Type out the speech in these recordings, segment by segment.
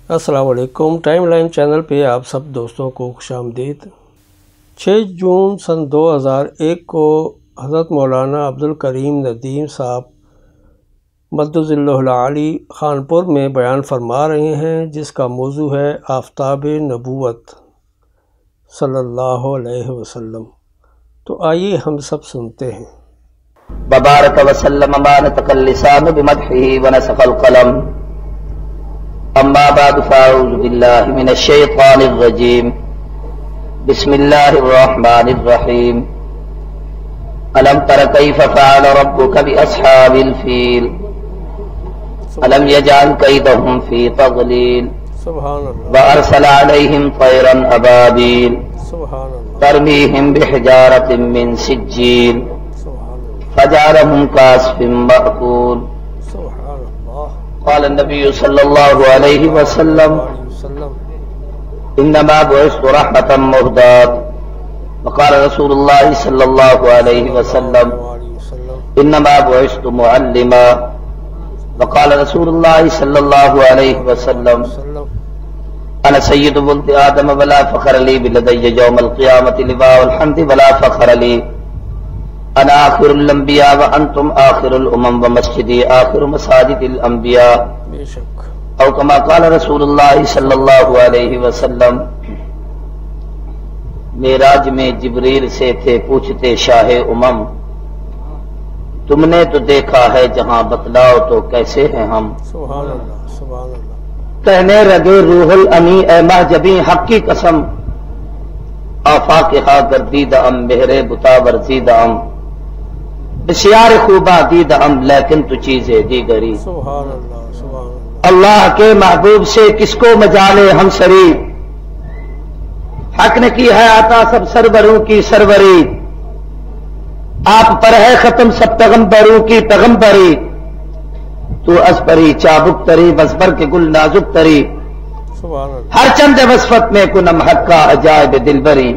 السلام علیکم، time line channel پہ آپ سب دوستوں کو خوش آمدید۔ 6 جون سن 2001 کو حضرت مولانا عبدالکریم ندیم صاحب مدظلہ العالی خانپور میں بیان فرما رہے ہیں، جس کا موضوع ہے آفتاب نبوت صلی اللہ علیہ وسلم۔ تو آئیے ہم سب سنتے ہیں۔ ببارک وسلم ما نطق اللسان بمدحه ونسخ القلم، اما بعد فاعوذ باللہ من الشیطان الرجیم، بسم اللہ الرحمن الرحیم۔ الم تر کیف فعل ربک باصحاب الفیل، الم یجعل کیدہم فی تضلیل، سبحان اللہ، وارسل علیہم طیرا ابابیل سبحان اللہ، ترمیہم بحجارۃ من سجیل، سبحان اللہ، فجعلهم كعصف مأكول۔ سبحان اللہ، قال النبي صلى الله عليه وسلم انما بعثت رحمة مهداة، وقال رسول الله صلى الله عليه وسلم انما بعثت معلما، وقال رسول الله صلى الله عليه وسلم انا سيد ولد آدم ولا فخر لي بلدي يوم القيامة لواء الحمد ولا فخر لي، انا آخر الانبیاء وانتم آخر الامم ومسجدی آخر مساجد الانبیاء، بے شک، او کما قال رسول اللہ صلی اللہ علیہ وسلم۔ معراج میں جبریل سے تھے پوچھتے شاہ امم، تم نے تو دیکھا ہے جہاں، بتلاؤ تو کیسے ہیں ہم۔ سبحان اللہ، سبحان اللہ، کہنے لگے روح الامی اے محجبی حق کی قسم، آفاق ہا گردید ام مہرے بتا ورزید ام، بسیار خوبہ دید ام لیکن تو چیزیں دیگری۔ سبحان اللہ، سبحان اللہ، اللہ کے محبوب سے کس کو مجالے ہم سری، حق نے کی ہے عطا سب سروروں کی سروری، آپ پر ہے ختم سب پیغمبروں کی پیغمبری، تو ازبری چابک تری بزبر کے گل نازک تری، سبحان اللہ، ہر چند وصفت میں کنم حق کا عجائب دلبری،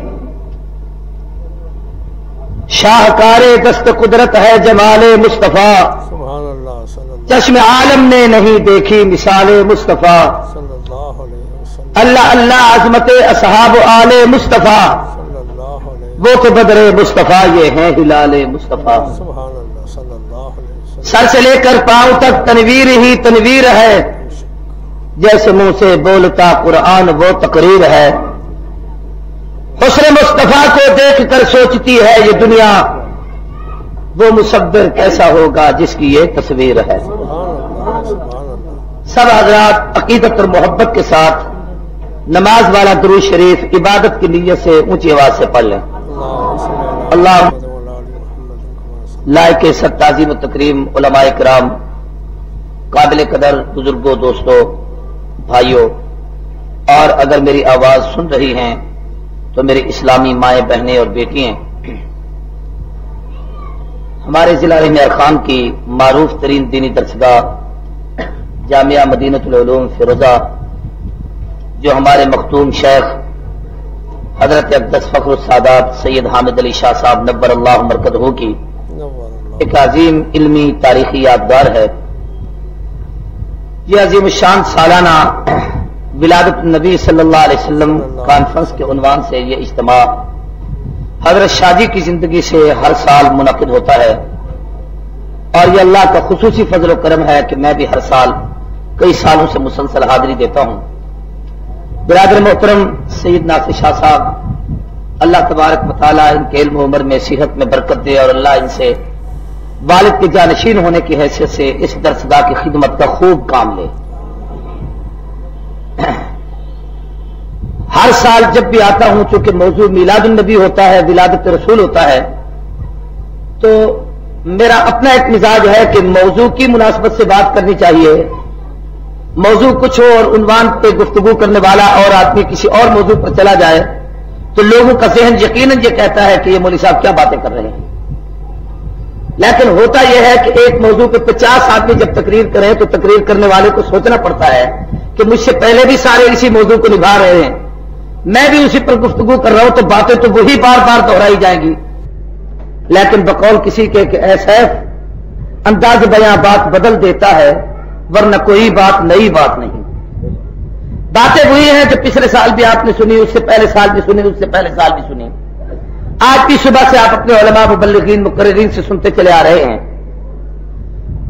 شاہکار دست قدرت ہے جمال مصطفیٰ، سبحان اللہ، صلی اللہ چشم عالم نے نہیں دیکھی مثال مصطفیٰ، صلی اللہ علیہ وسلم، اللہ اللہ عظمت اصحاب آل مصطفیٰ، صلی اللہ علیہ وہ تو بدر مصطفیٰ یہ ہیں ہلال مصطفیٰ، سبحان اللہ، صلی اللہ علیہ وسلم، سر سے لے کر پاؤں تک تنویر ہی تنویر ہے، جیسے منہ سے بولتا قرآن وہ تقریر ہے، حسن مصطفیٰ کو دیکھ کر سوچتی ہے یہ دنیا، وہ مصور کیسا ہوگا جس کی یہ تصویر ہے۔ سبحان اللہ، سبحان اللہ، سب حضرات عقیدت اور محبت کے ساتھ نماز والا درود شریف عبادت کی نیت سے اونچی آواز سے پڑھ لیں۔ اللہ لائق سب تعظیم و تکریم علماء کرام، قابل قدر بزرگوں، دوستوں، بھائیوں، اور اگر میری آواز سن رہی ہیں تو میری اسلامی مائیں بہنیں اور بیٹیاں، ہمارے ضلع رحمہ خان کی معروف ترین دینی درسگاہ جامعہ مدینۃ العلوم فیروزہ، جو ہمارے مختوم شیخ حضرت اقدس فخر السادات سید حامد علی شاہ صاحب نور اللہ مرکزہ کی ایک عظیم علمی تاریخی یادگار ہے، یہ عظیم الشان سالانہ ولادت النبی صلی اللہ علیہ وسلم کانفرنس کے عنوان سے یہ اجتماع حضرت شاہ جی کی زندگی سے ہر سال منعقد ہوتا ہے، اور یہ اللہ کا خصوصی فضل و کرم ہے کہ میں بھی ہر سال کئی سالوں سے مسلسل حاضری دیتا ہوں۔ برادر محترم سید ناصر شاہ صاحب، اللہ تبارک و تعالیٰ ان کے علم و عمر میں صحت میں برکت دے، اور اللہ ان سے والد کے جانشین ہونے کی حیثیت سے اس درسگاہ کی خدمت کا خوب کام لے۔ ہر سال جب بھی آتا ہوں، چونکہ موضوع میلاد النبی ہوتا ہے، ولادت رسول ہوتا ہے، تو میرا اپنا ایک مزاج ہے کہ موضوع کی مناسبت سے بات کرنی چاہیے، موضوع کچھ ہو اور عنوان پہ گفتگو کرنے والا اور آدمی کسی اور موضوع پر چلا جائے تو لوگوں کا ذہن یقیناً یہ کہتا ہے کہ یہ مولوی صاحب کیا باتیں کر رہے ہیں، لیکن ہوتا یہ ہے کہ ایک موضوع پہ 50 آدمی جب تقریر کریں تو تقریر کرنے والے کو سوچنا پڑتا ہے کہ مجھ سے پہلے بھی سارے اسی موضوع کو نبھا رہے ہیں، میں بھی اسی پر گفتگو کر رہا ہوں، تو باتیں تو وہی بار بار دہرائی جائیں گی، لیکن بقول کسی کے کہ اے سیف انداز بیاں بات بدل دیتا ہے، ورنہ کوئی بات نئی بات نہیں۔ باتیں وہی ہیں جو پچھلے سال بھی آپ نے سنی، اس سے پہلے سال بھی سنی، اس سے پہلے سال بھی سنی، آج بھی صبح سے آپ اپنے علماء مبلغین مقررین سے سنتے چلے آ رہے ہیں۔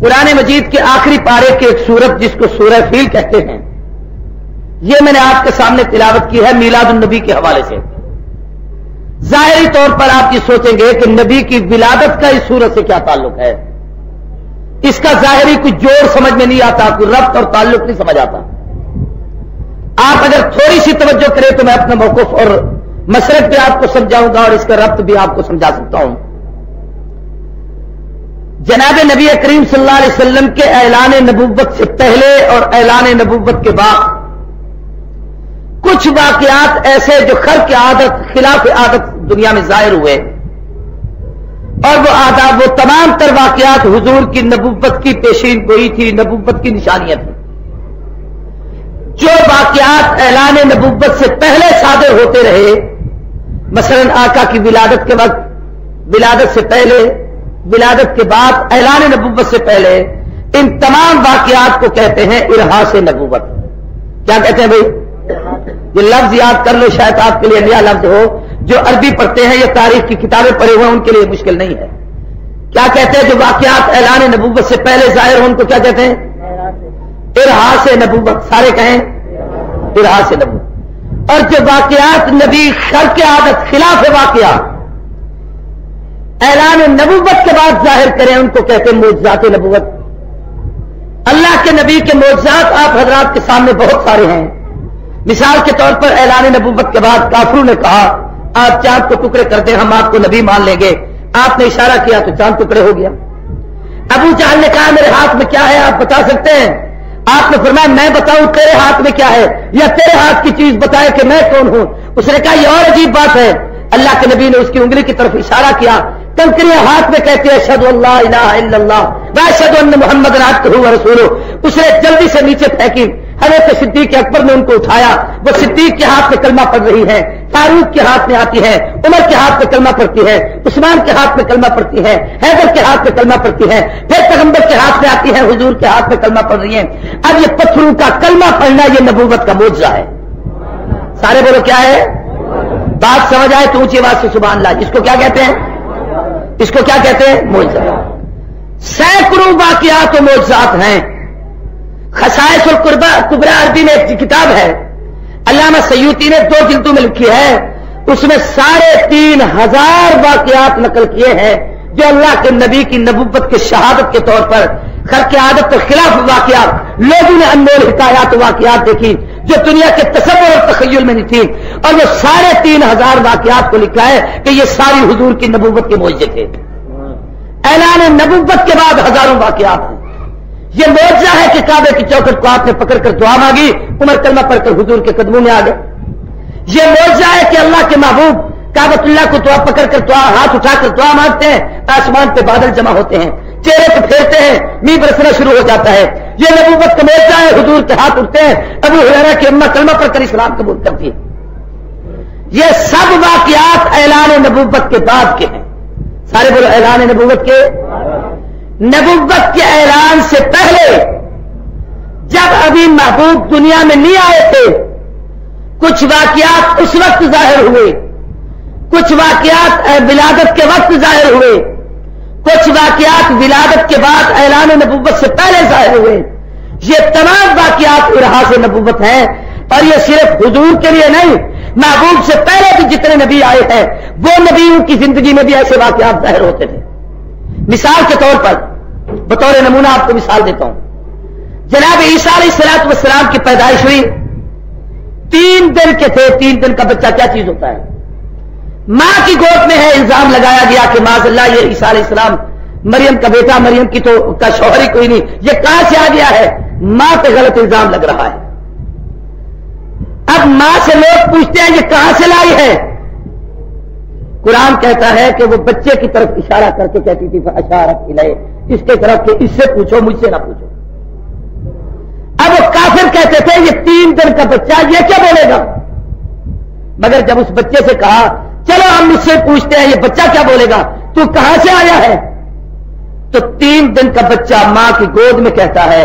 قرآن مجید کے آخری پارے کی ایک سورت جس کو سورہ فیل کہتے ہیں، یہ میں نے آپ کے سامنے تلاوت کی ہے میلاد النبی کے حوالے سے۔ ظاہری طور پر آپ یہ سوچیں گے کہ نبی کی ولادت کا اس سورت سے کیا تعلق ہے، اس کا ظاہری کوئی جوڑ سمجھ میں نہیں آتا، کوئی ربط اور تعلق نہیں سمجھ آتا۔ آپ اگر تھوڑی سی توجہ کریں تو میں اپنا موقف اور مسلک بھی آپ کو سمجھاؤں گا اور اس کا ربط بھی آپ کو سمجھا سکتا ہوں۔ جناب نبی کریم صلی اللہ علیہ وسلم کے اعلان نبوت سے پہلے اور اعلان نبوت کے بعد کچھ واقعات ایسے جو خرق عادت خلاف عادت دنیا میں ظاہر ہوئے، اور وہ تمام تر واقعات حضور کی نبوت کی پیشین گوئی تھی، نبوت کی نشانیاں تھیں۔ جو واقعات اعلان نبوت سے پہلے صادر ہوتے رہے، مثلا آقا کی ولادت کے وقت، ولادت سے پہلے، ولادت کے بعد، اعلان نبوت سے پہلے، ان تمام واقعات کو کہتے ہیں ارہاس نبوت۔ کیا کہتے ہیں بھائی؟ یہ لفظ یاد کر لو، شاید آپ کے لیے نیا لفظ ہو، جو عربی پڑھتے ہیں یا تاریخ کی کتابیں پڑھے ہوئے ہیں ان کے لیے مشکل نہیں ہے۔ کیا کہتے ہیں جو واقعات اعلان نبوت سے پہلے ظاہر ہوں ان کو کیا کہتے ہیں؟ ارہاس نبوت۔ سارے کہیں ارہاس نبوت۔ اور جو واقعات نبی خرق عادت خلاف واقعات اعلان نبوت کے بعد ظاہر کریں ان کو کہتے ہیں معجزات نبوت۔ اللہ کے نبی کے معجزات آپ حضرات کے سامنے بہت سارے ہیں۔ مثال کے طور پر اعلان نبوت کے بعد کافروں نے کہا آپ چاند کو ٹکڑے کر دیں ہم آپ کو نبی مان لیں گے، آپ نے اشارہ کیا تو چاند ٹکڑے ہو گیا۔ ابو جہل نے کہا میرے ہاتھ میں کیا ہے آپ بتا سکتے ہیں؟ آپ نے فرمایا میں بتاؤں تیرے ہاتھ میں کیا ہے، یا تیرے ہاتھ کی چیز بتائے کہ میں کون ہوں؟ اس نے کہا یہ اور عجیب بات ہے۔ اللہ کے نبی نے اس کی انگلی کی طرف اشارہ کیا، کنکریاں ہاتھ میں کہتے ہیں اشہد ان لا الہ الا اللہ و اشہد ان محمد عبدہ و رسولہ۔ اس نے جلدی سے نیچے پھینکی، حضرت صدیق اکبر نے ان کو اٹھایا، وہ صدیق کے ہاتھ میں کلمہ پڑھ رہی ہے، فاروق کے ہاتھ میں آتی ہے، عمر کے ہاتھ میں کلمہ پڑھتی ہے، عثمان کے ہاتھ میں کلمہ پڑھتی ہے، حیدر کے ہاتھ میں کلمہ پڑھتی ہے، پھر پیغمبر کے ہاتھ میں آتی ہے، حضور کے ہاتھ میں کلمہ پڑھ رہی ہیں۔ اب یہ پتھروں کا کلمہ پڑھنا یہ نبوت کا معجزہ ہے۔ سارے بولو کیا ہے؟ بات سمجھ آئے تو اونچی آواز سے سبحان اللہ۔ اس کو کیا کہتے ہیں؟ اس کو کیا کہتے ہیں؟ معجزہ۔ سینکڑوں واقعات و معجزات ہیں۔ خصائص الکبریٰ عربی میں ایک کتاب ہے، علامہ سیوطی نے 2 جلدوں میں لکھی ہے، اس میں 3500 واقعات نقل کیے ہیں جو اللہ کے نبی کی نبوت کے شہادت کے طور پر خرق عادت کے خلاف واقعات، لوگوں نے انمول حکایات و واقعات دیکھی جو دنیا کے تصور اور تخیل میں نہیں تھی، اور وہ 3500 واقعات کو لکھا ہے کہ یہ ساری حضور کی نبوت کے معجزے تھے۔ اعلان نبوت کے بعد ہزاروں واقعات ہیں۔ یہ معجزہ ہے کہ کعبے کی چوکھٹ کو آپ نے پکڑ کر دعا مانگی، عمر کلمہ پڑھ کر حضور کے قدموں میں آ گئے۔ یہ معجزہ ہے کہ اللہ کے محبوب کعبۃ اللہ کو دعا پکڑ کر دعا ہاتھ اٹھا کر دعا مانگتے ہیں، آسمان پہ بادل جمع ہوتے ہیں، چہرے پہ پھیرتے ہیں، میںہ برسنا شروع ہو جاتا ہے۔ یہ نبوت کا معجزہ ہے، حضور کے ہاتھ اٹھتے ہیں، ابو ہریرہ کی اماں کلمہ پڑھ کر اسلام قبول کرتی ہے۔ یہ سب واقعات اعلان نبوت کے بعد کے ہیں۔ سارے بولو اعلان نبوت کے۔ نبوت کے اعلان سے پہلے جب ابھی محبوب دنیا میں نہیں آئے تھے، کچھ واقعات اس وقت ظاہر ہوئے، کچھ واقعات ولادت کے وقت ظاہر ہوئے، کچھ واقعات ولادت کے بعد اعلان نبوت سے پہلے ظاہر ہوئے۔ یہ تمام واقعات ارہاس نبوت ہیں، اور یہ صرف حضور کے لیے نہیں، محبوب سے پہلے بھی جتنے نبی آئے ہیں وہ نبیوں کی زندگی میں بھی ایسے واقعات ظاہر ہوتے تھے۔ مثال کے طور پر بطور نمونہ آپ کو مثال دیتا ہوں۔ جناب عیسیٰ علیہ الصلوۃ والسلام کی پیدائش ہوئی، 3 دن کے تھے۔ 3 دن کا بچہ کیا چیز ہوتا ہے؟ ماں کی گود میں ہے۔ الزام لگایا گیا کہ معاذ اللہ یہ عیسیٰ علیہ السلام مریم کا بیٹا، مریم کی تو کا شوہر ہی کوئی نہیں، یہ کہاں سے آ گیا ہے؟ ماں پہ غلط الزام لگ رہا ہے۔ اب ماں سے لوگ پوچھتے ہیں یہ کہاں سے لائی ہے؟ قرآن کہتا ہے کہ وہ بچے کی طرف اشارہ کر کے کہتی تھی اشارت الیہ، اس کے طرف کہ اس سے پوچھو، مجھ سے نہ پوچھو۔ اب وہ کافر کہتے تھے یہ 3 دن کا بچہ یہ کیا بولے گا؟ مگر جب اس بچے سے کہا چلو ہم مجھ سے پوچھتے ہیں یہ بچہ کیا بولے گا، تو کہاں سے آیا ہے؟ تو 3 دن کا بچہ ماں کی گود میں کہتا ہے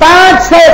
500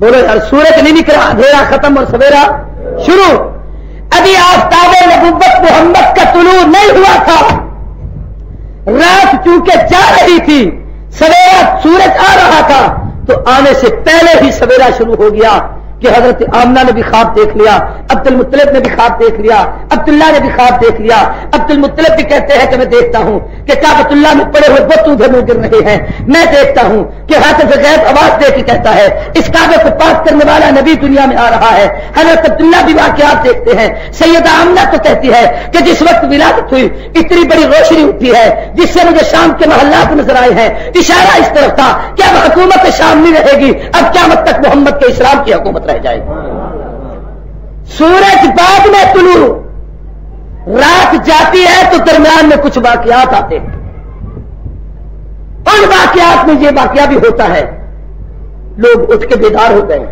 بولو یار، سورج نہیں نکلا، اندھیرا ختم اور سویرا شروع. ابھی آفتاب نبوت محمد کا طلوع نہیں ہوا تھا، رات چونکہ جا رہی تھی، سویرا سورج آ رہا تھا، تو آنے سے پہلے ہی سویرا شروع ہو گیا کہ حضرت آمنہ نے بھی خواب دیکھ لیا، عبد المطلب نے بھی خواب دیکھ لیا، عبداللہ نے بھی خواب دیکھ لیا. عبد المطلب بھی کہتے ہیں کہ میں دیکھتا ہوں کہ کعبۃ اللہ میں پڑے ہوئے بت ادھر منہ گر رہے ہیں. میں دیکھتا ہوں کہ حافظ غیب آواز دے کے کہتا ہے اس کعبے کو پاک کرنے والا نبی دنیا میں آ رہا ہے. حضرت عبداللہ بھی واقعات دیکھتے ہیں. سیدہ آمنہ تو کہتی ہے کہ جس وقت ولادت ہوئی اتنی بڑی روشنی اٹھی ہے جس سے مجھے شام کے محلات نظر آئے ہیں. اشارہ اس طرف تھا کہ اب حکومت شام نہیں رہے گی، اب قیامت تک محمد کے اسلام کی حکومت رہ جائے گی. سورج بعد میں طلوع، رات جاتی ہے تو درمیان میں کچھ واقعات آتے ہیں. ان واقعات میں یہ واقعہ بھی ہوتا ہے، لوگ اٹھ کے بیدار ہو گئے.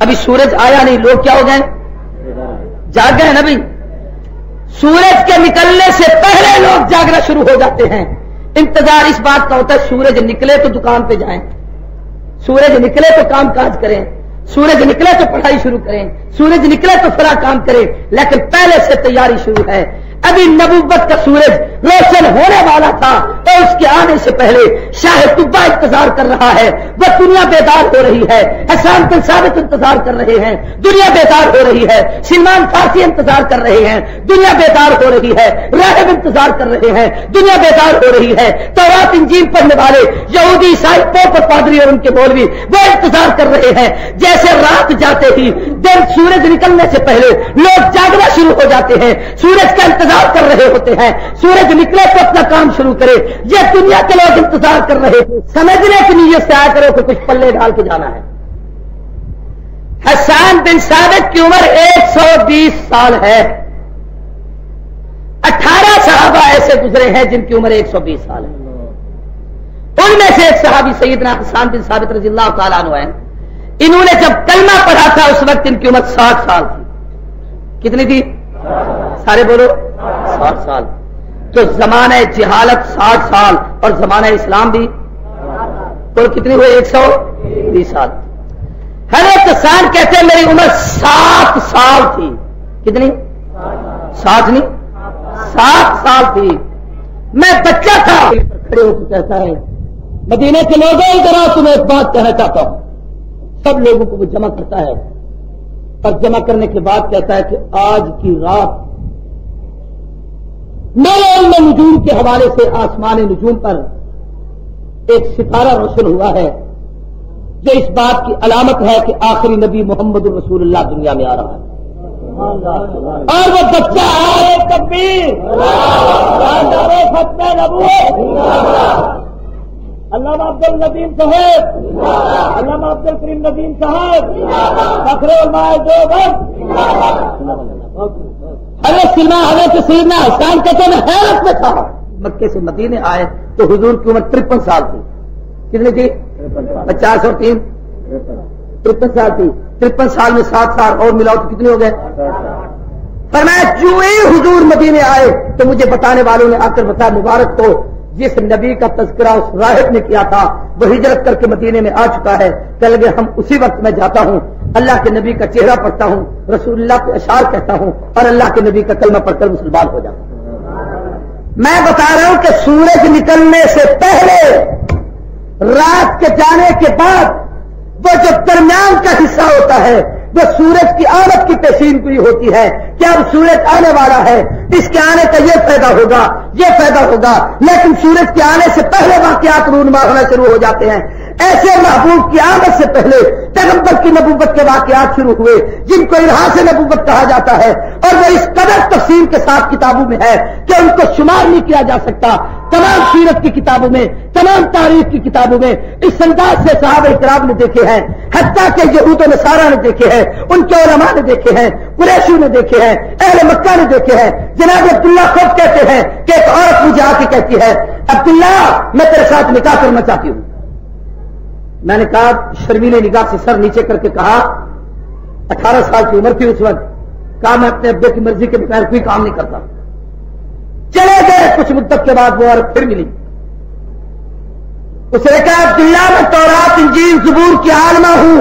ابھی سورج آیا نہیں، لوگ کیا ہو گئے؟ جاگ گئے نا بھائی. سورج کے نکلنے سے پہلے لوگ جاگنا شروع ہو جاتے ہیں. انتظار اس بات کا ہوتا ہے سورج نکلے تو دکان پہ جائیں، سورج نکلے تو کام کاج کریں، سورج نکلے تو پڑھائی شروع کریں، سورج نکلے تو فلاں کام کریں. لیکن پہلے سے تیاری شروع ہے. ابھی نبوت کا سورج روشن ہونے والا تھا اور اس کے آنے سے پہلے شاہ طبا انتظار کر رہا ہے، وہ دنیا بیدار ہو رہی ہے. حسان بن ثابت انتظار کر رہے ہیں، دنیا بیدار ہو رہی ہے. سلمان فارسی انتظار کر رہے ہیں، دنیا بیدار ہو رہی ہے. راہب انتظار کر رہے ہیں، دنیا بیدار ہو رہی ہے. تورات انجیل پڑھنے والے یہودی عیسائی پوپ اور پادری اور ان کے مولوی وہ انتظار کر رہے ہیں. جیسے رات جاتے ہی دن سورج نکلنے سے پہلے لوگ جاگنا شروع ہو جاتے ہیں، سورج کا انتظار کر رہے ہوتے ہیں. سورج نکلے تو اپنا کام شروع کرے. یہ دنیا کے لوگ انتظار کر رہے تھے. سمجھنے کی نیت سے آیا کرو کہ کچھ پلے ڈال کے جانا ہے. حسان بن ثابت کی عمر 120 سال ہے. 18 صحابہ ایسے گزرے ہیں جن کی عمر 120 سال ہے. ان میں سے ایک صحابی سیدنا حسان بن ثابت رضی اللہ تعالیٰ عنہ ہیں. انہوں نے جب کلمہ پڑھا تھا اس وقت ان کی عمر 60 سال تھی. کتنی تھی؟ سارے بولو 60 سال. تو زمانہ جہالت 60 سال اور زمانہ اسلام بھی اور کتنی ہوئے؟ 120 سال. حضرت حسان کہتے ہیں میری عمر 7 سال تھی. کتنی؟ 60 نہیں، 7 سال تھی. میں بچہ تھا. کھڑے ہو کے کہتا ہے مدینے کے لوگوں ادھر آؤ، تمہیں ایک بات کہنا چاہتا ہوں. سب لوگوں کو وہ جمع کرتا ہے اور جمع کرنے کے بعد کہتا ہے کہ آج کی رات میرے علم نجوم کے حوالے سے آسمان نجوم پر ایک ستارہ روشن ہوا ہے جو اس بات کی علامت ہے کہ آخری نبی محمد رسول اللہ دنیا میں آ رہا ہے. اور وہ بچہ ہے تکبیر، ختم نبوت. علامہ عبد الندیم صاحب، علامہ عبد الکریم ندیم صاحب، فخر علماء دیوبند. حضرت سیدنا حسان کہتے میں حیرت میں تھا. مکے سے مدینے آئے تو حضور کی عمر 53 سال تھی. کتنی تھی؟ 50 اور 3 53 سال تھی. 53 سال میں 7 سال اور ملاؤ تو کتنے ہو گئے؟ فرمایا جو ہی حضور مدینے آئے تو مجھے بتانے والوں نے آ کر بتایا مبارک تو جس نبی کا تذکرہ اس راہب نے کیا تھا وہ ہجرت کر کے مدینے میں آ چکا ہے. کہ لگے ہم اسی وقت میں جاتا ہوں، اللہ کے نبی کا چہرہ پڑھتا ہوں، رسول اللہ کے اشعار کہتا ہوں اور اللہ کے نبی کا کلمہ پڑھ کر مسلمان ہو جاتا ہوں. میں بتا رہا ہوں کہ سورج نکلنے سے پہلے رات کے جانے کے بعد وہ جو درمیان کا حصہ ہوتا ہے وہ سورج کی آمد کی پیشین گوئی ہوتی ہے کہ اب سورج آنے والا ہے، اس کے آنے کا یہ فائدہ ہوگا، یہ فائدہ ہوگا. لیکن سورج کے آنے سے پہلے واقعات رونما ہونا شروع ہو جاتے ہیں. ایسے محبوب کی آمد سے پہلے پیغمبر کی نبوت کے واقعات شروع ہوئے جن کو ارحاس نبوت کہا جاتا ہے اور وہ اس قدر تفصیل کے ساتھ کتابوں میں ہے کہ ان کو شمار نہیں کیا جا سکتا. تمام سیرت کی کتابوں میں، تمام تاریخ کی کتابوں میں اس انداز سے صحابہ کرام نے دیکھے ہیں، حتیٰ کہ یہود و نصارہ نے دیکھے ہیں، ان کے علماء نے دیکھے ہیں، قریشی نے دیکھے ہیں، اہل مکہ نے دیکھے ہیں. جناب عبداللہ خود کہتے ہیں کہ ایک عورت مجھے آ کے کہتی ہے عبداللہ میں تیرے ساتھ نکاح کرنا چاہتی ہوں. میں نے کہا شرمیلے نگاہ سے سر نیچے کر کے کہا 18 سال کی عمر تھی اس وقت. کہا میں اپنے ابے کی مرضی کے بغیر کوئی کام نہیں کرتا. چلے گئے. کچھ مدت کے بعد وہ عورت پھر ملی. اس نے کہا عبداللہ میں تورات انجیل زبور کی عالمہ ہوں،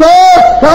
200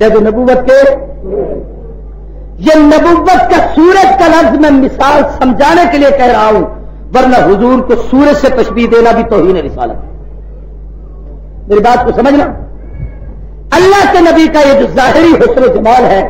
جو نبوت کے یہ نبوت کا سورج کا لفظ میں مثال سمجھانے کے لیے کہہ رہا ہوں، ورنہ حضور کو سورج سے تشبیہ دینا بھی توہین رسالت ہے. میری بات کو سمجھنا. اللہ کے نبی کا یہ جو ظاہری حسن و جمال ہے،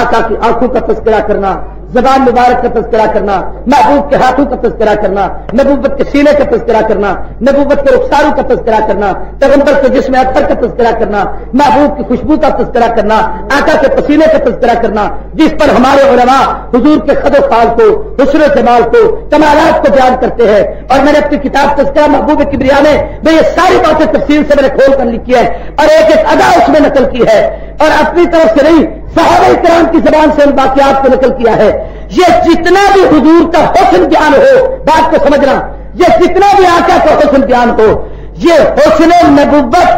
آقا کی آنکھوں کا تذکرہ کرنا، زبان مبارک کا تذکرہ کرنا، محبوب کے ہاتھوں کا تذکرہ کرنا، نبوت کے سینے کا تذکرہ کرنا، نبوت کے رخساروں کا تذکرہ کرنا، پیغمبر کے جسم اطہر کا تذکرہ کرنا، محبوب کی خوشبو کا تذکرہ کرنا، آقا کے پسینے کا تذکرہ کرنا، جس پر ہمارے علماء حضور کے خد و خال کو، حسن و جمال کو، کمالات کو بیان کرتے ہیں. اور میں نے اپنی کتاب تذکرہ محبوب کبریا میں یہ ساری باتیں تفصیل سے میں نے کھول کر لکھی ہے اور ایک ایک ادا اس میں نقل کی ہے، اور اپنی طرف سے نہیں، صحابہ کرام کی زبان سے ان واقعات کو نقل کیا ہے. یہ جتنا بھی حضور کا حسن بیان ہو، بات کو سمجھنا، یہ جتنا بھی آقا کا حسن بیان ہو، یہ حسن نبوت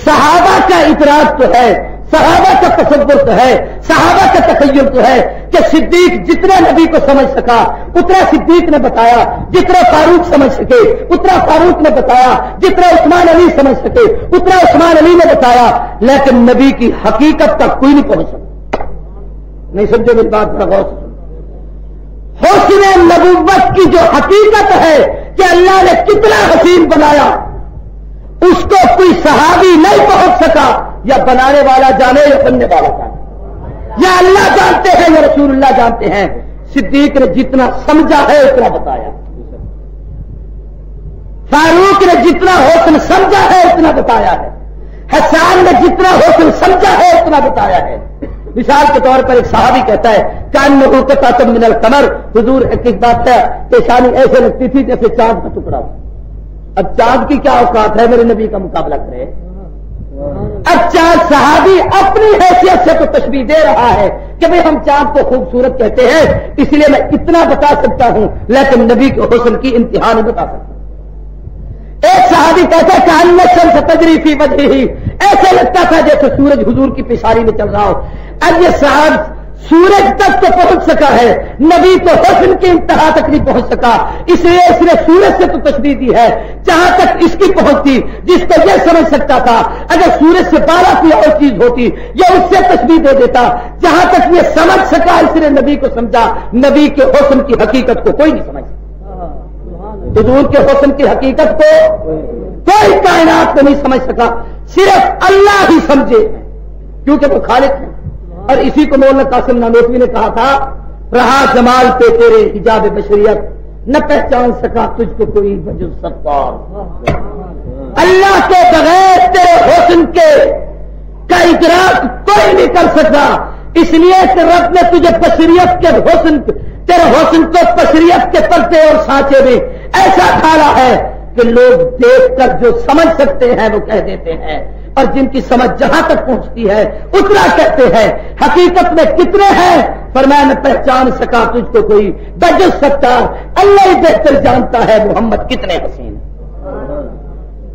صحابہ کا اطراف تو ہے، صحابہ کا تصور تو ہے، صحابہ کا تخیل تو ہے کہ صدیق جتنا نبی کو سمجھ سکا اتنا صدیق نے بتایا، جتنا فاروق سمجھ سکے اتنا فاروق نے بتایا، جتنا عثمان علی سمجھ سکے اتنا عثمان علی نے بتایا، لیکن نبی کی حقیقت تک کوئی نہیں پہنچ سکتا. نہیں سمجھے میری بات پر غور سے. حسن نبوت کی جو حقیقت ہے کہ اللہ نے کتنا حسین بنایا، اس کو کوئی صحابی نہیں پہنچ سکا، یا بنانے والا جانے یا بننے والا جانے، یا اللہ جانتے ہیں یا رسول اللہ جانتے ہیں. صدیق نے جتنا سمجھا ہے اتنا بتایا، فاروق نے جتنا حسن سمجھا ہے اتنا بتایا ہے، حسان نے جتنا حسن سمجھا ہے اتنا بتایا ہے. مثال کے طور پر ایک صحابی کہتا ہے کأنہ قطعۃ من القمر، حضور ایک بات ہے پیشانی ایسے لگتی تھی جیسے چاند کا ٹکڑا. اب چاند کی کیا اوقات ہے میرے نبی کا مقابلہ کرے؟ اب چاند صحابی اپنی حیثیت سے تو تشبیہ دے رہا ہے کہ بھئی ہم چاند کو خوبصورت کہتے ہیں اس لیے میں اتنا بتا سکتا ہوں، لیکن نبی کے حسن کی انتہا نہیں بتا سکتا. ایک صحابی کہتا ہے کأن الشمس تجری فی وجہہ، ایسے لگتا تھا جیسے سورج حضور کی پیشانی میں چل رہا ہو. اب یہ صاحب سورج تک تو پہنچ سکا ہے، نبی تو حسن کی انتہا تک نہیں پہنچ سکا، اس لیے اس نے سورج سے تو تشبیہ دی ہے جہاں تک اس کی پہنچ تھی. جس کو یہ سمجھ سکتا تھا اگر سورج سے بالا کوئی اور چیز ہوتی یا اس سے تشبیہ دے دیتا. جہاں تک یہ سمجھ سکا اس نے نبی کو سمجھا. نبی کے حسن کی حقیقت کو کوئی نہیں سمجھ سکتا. حضور کے حسن کی حقیقت کو کوئی کائنات کو نہیں سمجھ سکا، صرف اللہ ہی سمجھے، کیونکہ وہ خالق ہے. اور اسی کو مولانا قاسم نانوتوی نے کہا تھا رہا جمال پہ تیرے حجاب بشریت، نہ پہچان سکا تجھ کو کوئی بجز ستار. اللہ کے بغیر تیرے حسن کے کا ادراک کوئی نہیں کر سکتا، اس لیے کہ رب نے تجھے بشریت کے حسن، تیرے حسن کو بشریت کے پرتے اور سانچے میں ایسا ڈھالا ہے کہ لوگ دیکھ کر جو سمجھ سکتے ہیں وہ کہہ دیتے ہیں، اور جن کی سمجھ جہاں تک پہنچتی ہے اتنا کہتے ہیں. حقیقت میں کتنے ہیں؟ فرمایا نہ پہچان سکا تجھ کو کوئی بجز ستار، اللہ ہی بہتر جانتا ہے محمد کتنے حسین.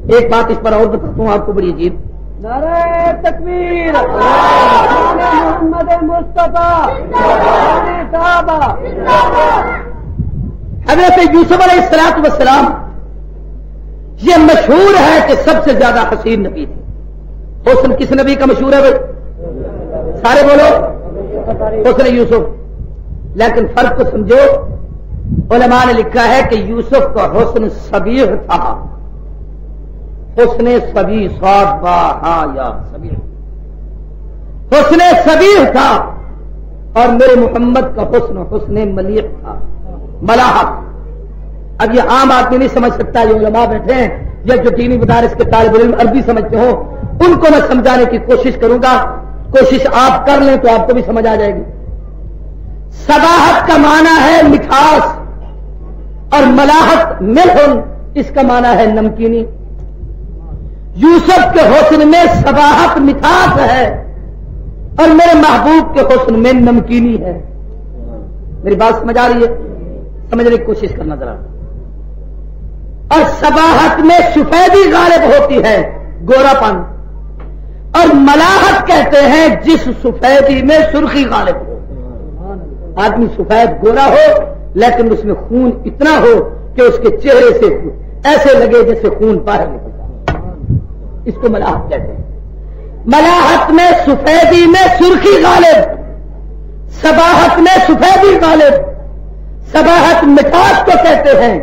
ایک بات اس پر اور بتاتا ہوں آپ کو بڑی عجیب. نعرہ تکبیر، محمد مصطفیٰ، حضرت یوسف علیہ الصلوۃ والسلام یہ مشہور ہے کہ سب سے زیادہ حسین نبی تھے. حسن کس نبی کا مشہور ہے بھائی؟ سارے بولو حسن یوسف. لیکن فرق کو سمجھو، علماء نے لکھا ہے کہ یوسف کا حسن صبیح تھا. حسن صبیح، صاد با ہاں یا صبیح، حسن صبیح تھا. اور میرے محمد کا حسن حسن ملیح تھا، ملاحت. اب یہ عام آدمی نہیں سمجھ سکتا، یہ علماء بیٹھے ہیں یا جو دینی مدارس کے طالب علم عربی سمجھتے ہو ان کو میں سمجھانے کی کوشش کروں گا. کوشش آپ کر لیں تو آپ کو بھی سمجھ آ جائے گی. صباحت کا معنی ہے مٹھاس، اور ملاحت ملحن اس کا معنی ہے نمکینی. یوسف کے حسن میں صباحت مٹھاس ہے اور میرے محبوب کے حسن میں نمکینی ہے. میری بات سمجھ آ رہی ہے؟ سمجھنے کی کوشش کرنا ذرا. اور صباحت میں سفیدی غالب ہوتی ہے، گورا پن. اور ملاحت کہتے ہیں جس سفیدی میں سرخی غالب ہو. آدمی سفید گورا ہو لیکن اس میں خون اتنا ہو کہ اس کے چہرے سے ایسے لگے جیسے خون باہر نکلتا ہے، اس کو ملاحت کہتے ہیں. ملاحت میں سفیدی میں سرخی غالب، صباحت میں سفیدی غالب۔ صباحت مٹھاس کو کہتے ہیں،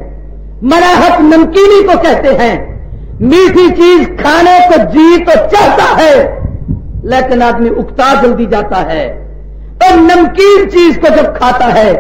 ملاحت نمکینی کو کہتے ہیں۔ میٹھی چیز کھانے کو جی تو چاہتا ہے لیکن آدمی اکتا جلدی جاتا ہے، اور نمکین چیز کو جب کھاتا ہے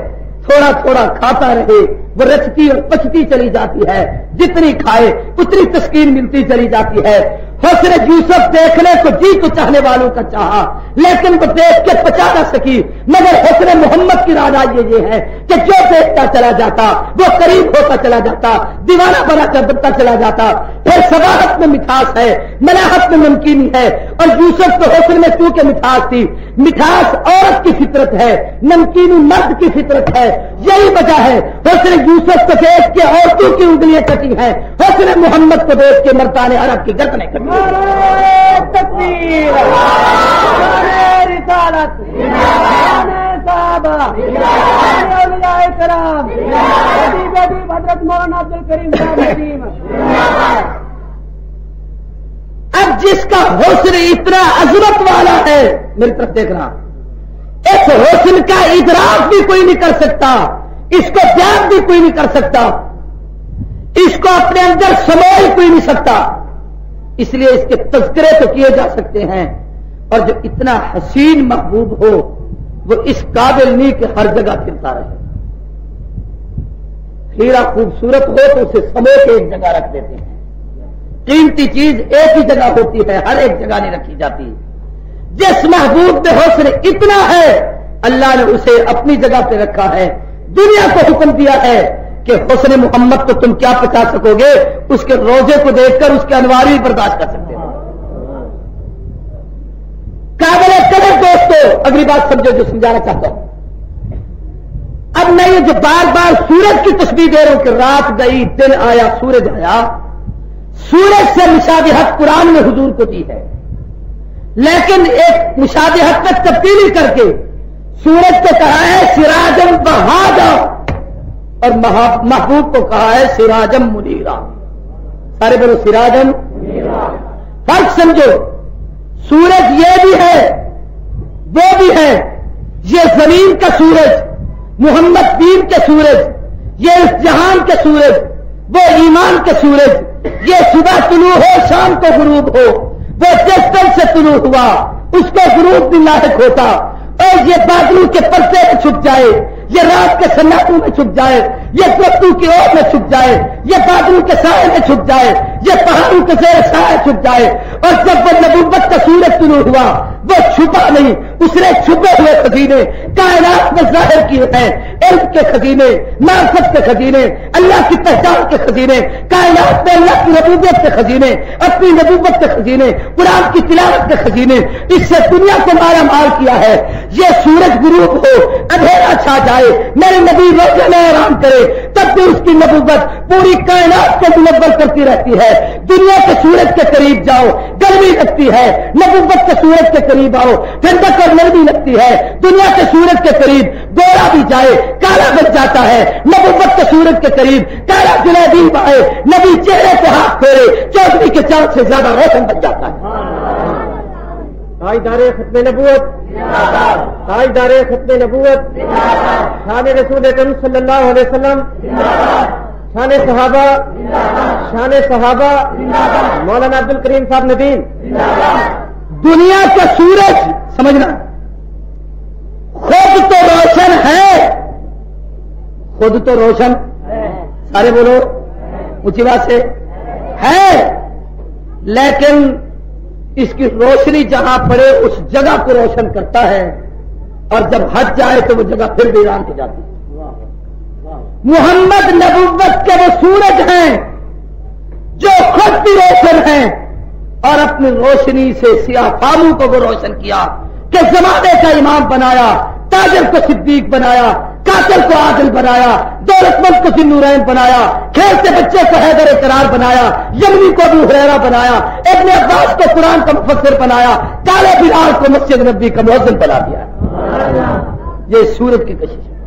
تھوڑا تھوڑا کھاتا رہے وہ رچتی اور پچتی چلی جاتی ہے، جتنی کھائے اتنی تسکین ملتی چلی جاتی ہے۔ حسن یوسف دیکھنے کو جی تو چاہنے والوں کا چاہا لیکن وہ دیکھ کے پچا نہ سکی، مگر حسن محمد کی راز یہ ہے کہ جو دیکھتا چلا جاتا وہ قریب ہوتا چلا جاتا، دیوانہ بنا کرتا چلا جاتا۔ پھر صباحت میں مٹھاس ہے، ملاحت میں نمکینی ہے، اور یوسف تو حسن میں کیونکہ مٹھاس تھی، مٹھاس عورت کی فطرت ہے، نمکینی مرد کی فطرت ہے، یہی وجہ ہے حسن یوسف کو دیکھ کے عورتوں کی انگلیاں کٹی ہیں، حسن محمد کو دیکھ کے مردان عرب کی گردنیں کٹی۔ تکبیر، رسالت، صحابہ، اولیاء کرام، حضرت مولانا عبد الکریم صاحب ندیم۔ اب جس کا حسن اتنا عظمت والا ہے، میری طرف دیکھنا، اس حسن کا ادراک بھی کوئی نہیں کر سکتا، اس کو بیان بھی کوئی نہیں کر سکتا، اس کو اپنے اندر سموئے کوئی نہیں سکتا، اس لیے اس کے تذکرے تو کیے جا سکتے ہیں، اور جو اتنا حسین محبوب ہو وہ اس قابل نہیں کہ ہر جگہ پھرتا رہے۔ ہیرا خوبصورت ہو تو اسے سمو کے ایک جگہ رکھ دیتے ہیں، قیمتی چیز ایک ہی جگہ ہوتی ہے، ہر ایک جگہ نہیں رکھی جاتی۔ جس محبوب میں حسن اتنا ہے اللہ نے اسے اپنی جگہ پہ رکھا ہے، دنیا کو حکم دیا ہے کہ حسن محمد کو تم کیا پچا سکو گے، اس کے روزے کو دیکھ کر اس کے انوار بھی برداشت کر سکتے ہیں۔ قابل قدر دوستو، اگلی بات سمجھو جو سمجھانا چاہتا ہوں۔ اب میں یہ جو بار بار سورج کی تشبیہ دے رہا ہوں کہ رات گئی دن آیا سورج آیا، سورج سے مشابہت قرآن میں حضور کو دی ہے، لیکن ایک مشابہت میں تبدیلی کر کے سورج کو کہا ہے سراجم بہاجا، اور محبوب کو کہا ہے سراجم منیرا۔ سارے بولو سراجم منیرا۔ فرق سمجھو، سورج یہ بھی ہے وہ بھی ہے، یہ زمین کا سورج، محمد دین کے سورج، یہ اس جہان کے سورج، وہ ایمان کے سورج، یہ صبح طلوع ہو شام کو غروب ہو، وہ جس دن سے طلوع ہوا اس کو غروب بھی لاحق ہوتا، اور یہ بادلوں کے پردے میں چھپ جائے، یہ رات کے سناٹوں میں چھپ جائے، یہ درختوں کی اور میں چھپ جائے، یہ بادلوں کے سائے میں چھپ جائے، یہ پہاڑوں کے زیر سائے چھپ جائے، اور جب وہ نبوت کا سورج طلوع ہوا وہ چھپا نہیں، اس نے چھپے ہوئے خزینے کائنات میں ظاہر کیے ہیں، علم کے خزینے، معرفت کے خزینے، اللہ کی پہچان کے خزینے، کائنات میں اللہ کی نبوت کے خزینے، اپنی نبوت کے خزینے، قرآن کی تلاوت کے خزینے، اس سے دنیا کو مارا مار کیا ہے۔ یہ سورج غروب ہو، اندھیرا چھا جائے، میرے نبی روزے میں آرام کرے، تب بھی اس کی نبوت پوری کائنات کو منور کرتی رہتی ہے۔ دنیا کے سورج کے قریب جاؤ گرمی لگتی ہے، نبوت کے سورج کے قریب آؤ ٹھنڈک اور نرمی لگتی ہے۔ دنیا کے سورج کے قریب گورا بھی جائے کالا بن جاتا ہے، نبوت کے سورج کے قریب کالا جلیبی آئے نبی چہرے پہ ہاتھ پھیرے چودھری کے چاند سے زیادہ روشن بن جاتا ہے۔ تاجدار ختم نبوت، تاجدار ختم نبوت، شان رسول اکرم صلی اللہ علیہ وسلم، شان صحابہ، شان صحابہ، مولانا عبد الکریم صاحب ندیم۔ دنیا کا سورج سمجھنا خود تو روشن ہے، خود تو روشن، سارے بولو اونچی بات سے ہے، لیکن اس کی روشنی جہاں پڑے اس جگہ کو روشن کرتا ہے، اور جب ہٹ جائے تو وہ جگہ پھر ویران ہو جاتی ہے۔ محمد نبوت کے وہ سورج ہیں جو خود بھی روشن ہیں، اور اپنی روشنی سے سیاہ فاموں کو وہ روشن کیا کہ زمانے کا امام بنایا، تاجر کو صدیق بنایا، قاتل کو عادل بنایا، دولت مند کو ذوالنورین بنایا، کھیلتے بچے کو حیدر قرار بنایا، یمنی کو ابو ہریرہ بنایا، ابن عباس کو قرآن کا مفسر بنایا، کالے بلال کو مسجد نبی کا مؤذن بنا دیا۔ یہ سورج کی کشش ہے۔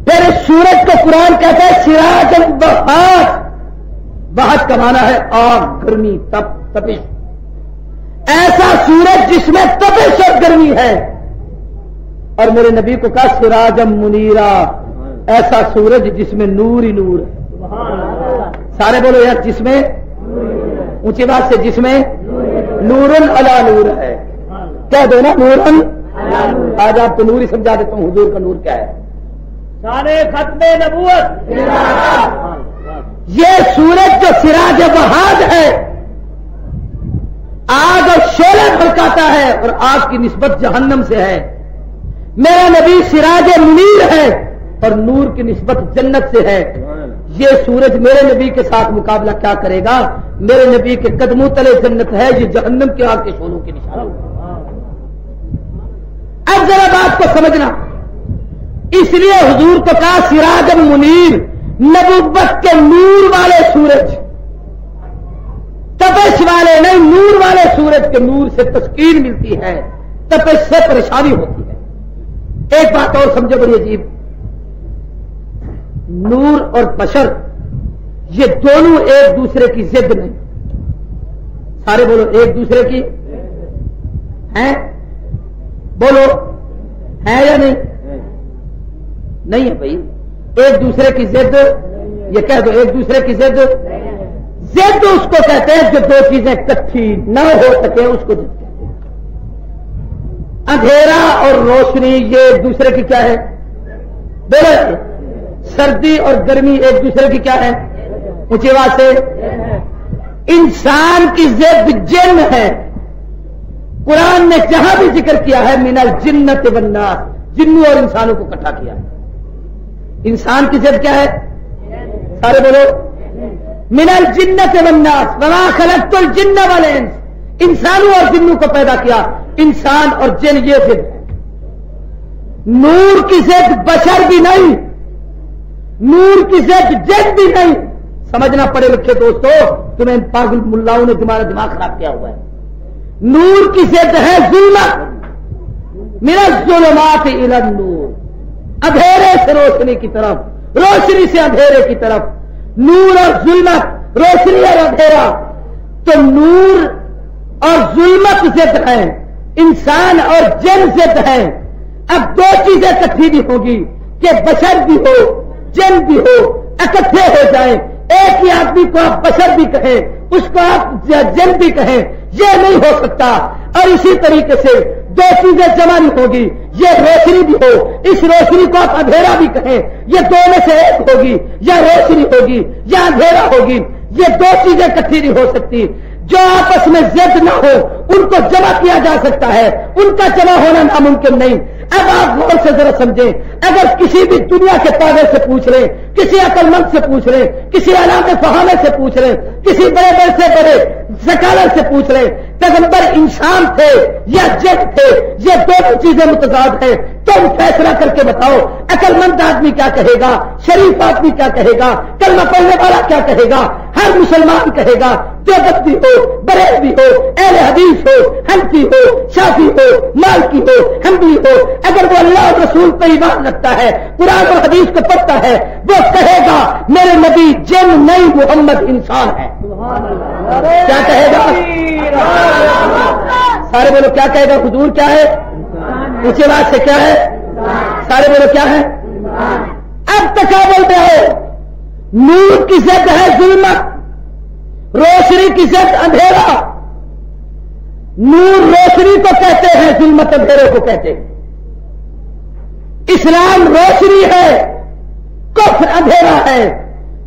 پھر اس سورج کو قرآن کہتا ہے سراج بہاج، بہاج کا معنی ہے آگ، گرمی، تپش۔ ایسا سورج جس میں تپش اور گرمی ہے، اور میرے نبی کو کہا سراجم منیرا، ایسا سورج جس میں نور ہی نور ہے۔ سارے بولو یار، جس میں، اونچی بات سے، جس میں نورن علی نور ہے۔ کہہ دو نا نورن، آج آپ کو نور ہی سمجھا دیتا ہوں حضور کا نور کیا ہے۔ سارے ختم نبوت، یہ سورج جو سراج وہاد ہے، آگ اور شعلے بھڑکاتا ہے، اور آگ کی نسبت جہنم سے ہے۔ میرا نبی سراج منیر ہے اور نور کی نسبت جنت سے ہے۔ یہ سورج میرے نبی کے ساتھ مقابلہ کیا کرے گا؟ میرے نبی کے قدموں تلے جنت ہے، یہ جہنم کے آگ کے شعلوں کی نشان۔ اب ذرا بات کو سمجھنا، اس لیے حضور کو کہا سراج منیر، نبوت کے نور والے سورج، تپش والے نہیں، نور والے سورج کے نور سے تسکین ملتی ہے، تپش سے پریشانی ہوتی ہے۔ ایک بات اور سمجھو بڑی عجیب، نور اور بشر یہ دونوں ایک دوسرے کی ضد نہیں۔ سارے بولو، ایک دوسرے کی ہیں؟ بولو، ہے یا نہیں؟ نہیں ہے بھائی، ایک دوسرے کی ضد، یہ کہہ دو ایک دوسرے کی ضد۔ ضد اس کو کہتے ہیں جو دو چیزیں اکٹھی نہ ہو سکے، اس کو ضد کہتے ہیں۔ اندھیرا اور روشنی یہ ایک دوسرے کی کیا ہے؟ بولو، سردی اور گرمی ایک دوسرے کی کیا ہے؟ اونچی آواز سے، انسان کی ضد جن ہے۔ قرآن نے جہاں بھی ذکر کیا ہے من الجنۃ والناس، جنوں اور انسانوں کو اکٹھا کیا ہے۔ انسان کی ضد کیا ہے؟ سارے بولو، من الجنۃ والناس وما خلقت الجن والانس، انسانوں اور جنوں کو پیدا کیا۔ انسان اور جن یہ ضد ہے۔ نور کی ضد بشر بھی نہیں، نور کی ضد جن بھی نہیں۔ سمجھنا پڑے لکھے دوستو، تمہیں پاگل ملاؤں نے تمہارا دماغ خراب کیا ہوا ہے۔ نور کی ضد ہے ظلمت، من الظلمات الی النور، اندھیرے سے روشنی کی طرف، روشنی سے اندھیرے کی طرف۔ نور اور ظلمت، روشنی اور اندھیرا، تو نور اور ظلمت ضد ہے، انسان اور جن ضد ہے۔ اب دو چیزیں اکٹھی بھی ہوگی کہ بشر بھی ہو جن بھی ہو، اکٹھے ہو جائیں۔ ایک ہی آدمی کو آپ بشر بھی کہیں، اس کو آپ جن بھی کہیں، یہ نہیں ہو سکتا۔ اور اسی طریقے سے دو چیزیں جمع نہیں ہوگی، یہ روشنی بھی ہو، اس روشنی کو آپ اندھیرا بھی کہیں، یہ دو میں سے ایک ہوگی، یا روشنی ہوگی یا اندھیرا ہوگی، یہ دو چیزیں اکٹھی نہیں ہو سکتی۔ جو آپس میں ضد نہ ہو ان کو جمع کیا جا سکتا ہے، ان کا جمع ہونا ناممکن نہیں۔ اب آپ غور سے ذرا سمجھیں، اگر کسی بھی دنیا کے پاگل سے پوچھ لیں، کسی عقل مند سے پوچھ لیں، کسی علامہ فہامے سے پوچھ لیں، کسی بڑے بڑے سے بڑے سکالر سے پوچھ لیں، پیغمبر انسان تھے یا جن تھے، یہ دونوں چیزیں متضاد ہیں، تم فیصلہ کر کے بتاؤ۔ عقل مند آدمی کیا کہے گا، شریف آدمی کیا کہے گا، کلمہ پڑھنے والا کیا کہے گا، ہر مسلمان کہے گا، دیوبندی ہو، بریلوی ہو، اہل حدیث ہو، حنفی ہو، شافعی ہو، مالکی ہو، حنبلی ہو، اگر وہ اللہ اور رسول پر ایمان رکھتا ہے، قرآن اور حدیث کو پڑھتا ہے، وہ کہے گا میرے نبی جن نہیں، محمد انسان ہے۔ کیا کہے گا؟ سارے بولو کیا کہے گا؟ حضور کیا ہے؟ اسی بات سے کیا ہے؟ سارے بولو کیا ہے؟ اب تک کیا بولتے ہو؟ نور کی ضد ہے ظلمت، روشنی کی ضد اندھیرا۔ نور روشنی کو کہتے ہیں، ظلمت اندھیرے کو کہتے ہیں۔ اسلام روشنی ہے، کفر اندھیرا ہے،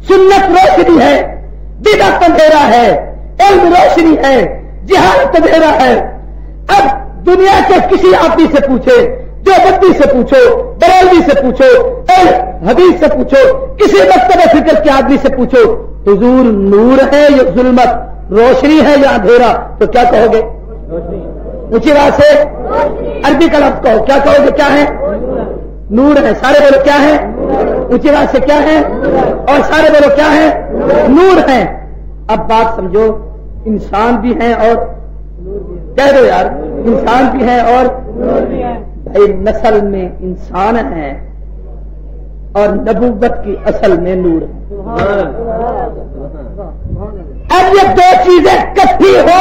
سنت روشنی ہے، بدعت اندھیرا ہے، علم روشنی ہے، جہالت اندھیرا ہے۔ اب دنیا کے کسی آدمی سے پوچھے، دیوبندی سے پوچھو، بریلوی سے پوچھو، حدیث سے پوچھو، کسی مکتب فکر کے آدمی سے پوچھو، حضور نور ہے یا ظلمت، روشنی ہے یا اندھیرا، تو کیا کہو گے؟ اونچی بات سے عربی کا لفظ کہو، کیا کہو گے؟ کیا ہے؟ نور ہے۔ سارے بولو کیا ہے؟ اونچی بات سے کیا ہے؟ اور سارے بولو کیا ہے؟ نور ہے۔ اب بات سمجھو، انسان بھی ہیں اور کہہ دو یار، انسان بھی ہیں اور بھائی نسل میں انسان ہے اور نبوت کی اصل میں نور ہے۔ اب یہ دو چیزیں اکٹھی ہو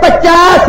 50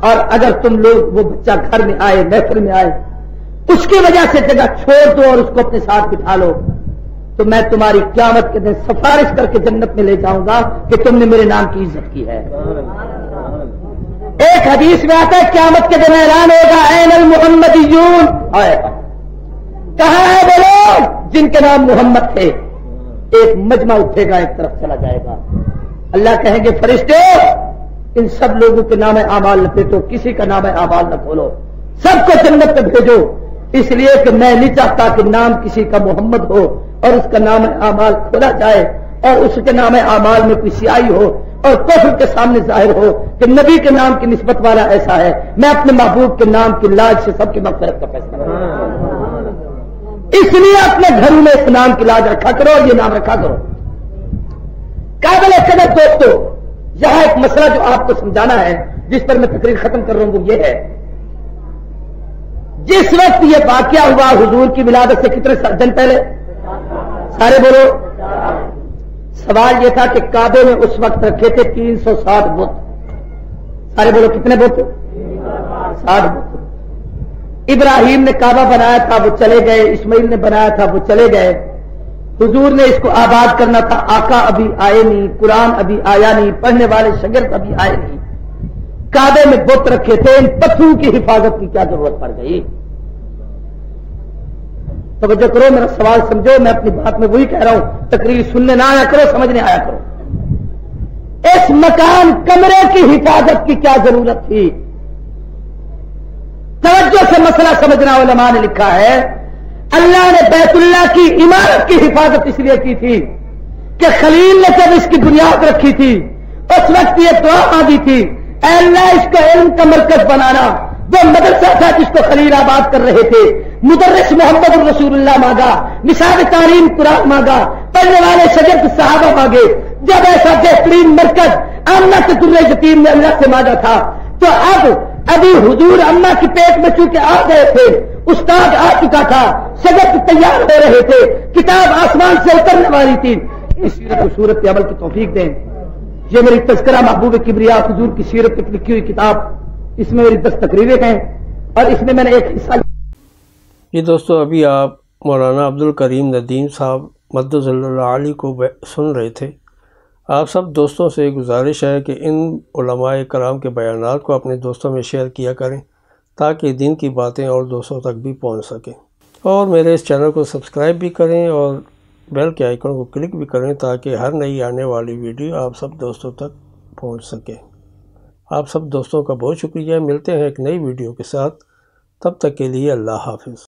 اور اگر تم لوگ وہ بچہ گھر میں آئے محفل میں آئے اس کی وجہ سے جگہ چھوڑ دو اور اس کو اپنے ساتھ بٹھا لو تو میں تمہاری قیامت کے دن سفارش کر کے جنت میں لے جاؤں گا کہ تم نے میرے نام کی عزت کی ہے. ایک حدیث میں آتا ہے قیامت کے دن اعلان ہوگا این المحمدیون، کہاں ہے وہ لوگ جن کے نام محمد تھے؟ ایک مجمع اٹھے گا، ایک طرف چلا جائے گا. اللہ کہیں گے فرشتے ان سب لوگوں کے نام اعمال لپیٹو، کسی کا نام اعمال نہ کھولو، سب کو جنت پہ بھیجو، اس لیے کہ میں نہیں چاہتا کہ نام کسی کا محمد ہو اور اس کا نام اعمال کھولا جائے اور اس کے نام اعمال میں کوئی سیاہی ہو اور کفر کے سامنے ظاہر ہو کہ نبی کے نام کی نسبت والا ایسا ہے. میں اپنے محبوب کے نام کی لاج سے سب کی مغفرت کا فیصلہ کروں، اس لیے اپنے گھروں میں اس نام کی لاج رکھا کرو اور یہ نام رکھا کرو. قابل قدر دوستو، یہاں ایک مسئلہ جو آپ کو سمجھانا ہے جس پر میں تقریر ختم کر رہا ہوں وہ یہ ہے، جس وقت یہ واقعہ ہوا حضور کی ولادت سے کتنے دن پہلے؟ سارے بولو. سوال یہ تھا کہ کعبے میں اس وقت رکھے تھے 360 بت. سارے بولو کتنے بت؟ 60 بت. ابراہیم نے کعبہ بنایا تھا وہ چلے گئے، اسماعیل نے بنایا تھا وہ چلے گئے، حضور نے اس کو آباد کرنا تھا، آقا ابھی آئے نہیں، قرآن ابھی آیا نہیں، پڑھنے والے شاگرد ابھی آئے نہیں، کعبے میں بت رکھے تھے، ان پتھروں کی حفاظت کی کیا ضرورت پڑ گئی؟ توجہ کرو، میرا سوال سمجھو، میں اپنی بات میں وہی کہہ رہا ہوں، تقریر سننے نہ آیا کرو، سمجھنے آیا کرو. اس مکان کمرے کی حفاظت کی کیا ضرورت تھی؟ توجہ سے مسئلہ سمجھنا، علماء نے لکھا ہے اللہ نے بیت اللہ کی عمارت کی حفاظت اس لیے کی تھی کہ خلیل نے جب اس کی بنیاد رکھی تھی اس وقت یہ دعا مانگی تھی، اے اللہ اس کو علم کا مرکز بنانا. وہ مدرسہ تھا جس کو خلیل آباد کر رہے تھے، مدرس محمد رسول اللہ مانگا، نصاب تعلیم قرآن مانگا، پڑھنے والے شاگرد صحابہ مانگے. جب ایسا بہترین مرکز امت در یتیم نے اللہ سے مانگا تھا تو ابھی حضور اماں کی پیٹ میں چونکہ آ گئے تھے، استاد آ چکا تھا، شاگرد تیار ہو رہے تھے، کتاب آسمان سے اترنے والی تھی. اس سیرت و صورت کے عمل کی توفیق دیں. یہ میری تذکرہ محبوب کبریا حضور کی سیرت پہ لکھی ہوئی کتاب، اس میں میری 10 تقریریں ہیں اور اس میں میں نے ایک حصہ. یہ دوستو ابھی آپ مولانا عبد الکریم ندیم صاحب مدظ اللہ علی کو سن رہے تھے. آپ سب دوستوں سے گزارش ہے کہ ان علماء کرام کے بیانات کو اپنے دوستوں میں شیئر کیا کریں تاکہ دین کی باتیں اور دوستوں تک بھی پہنچ سکیں، اور میرے اس چینل کو سبسکرائب بھی کریں اور بیل کے آئیکن کو کلک بھی کریں تاکہ ہر نئی آنے والی ویڈیو آپ سب دوستوں تک پہنچ سکے. آپ سب دوستوں کا بہت شکریہ. ملتے ہیں ایک نئی ویڈیو کے ساتھ، تب تک کے لیے اللہ حافظ.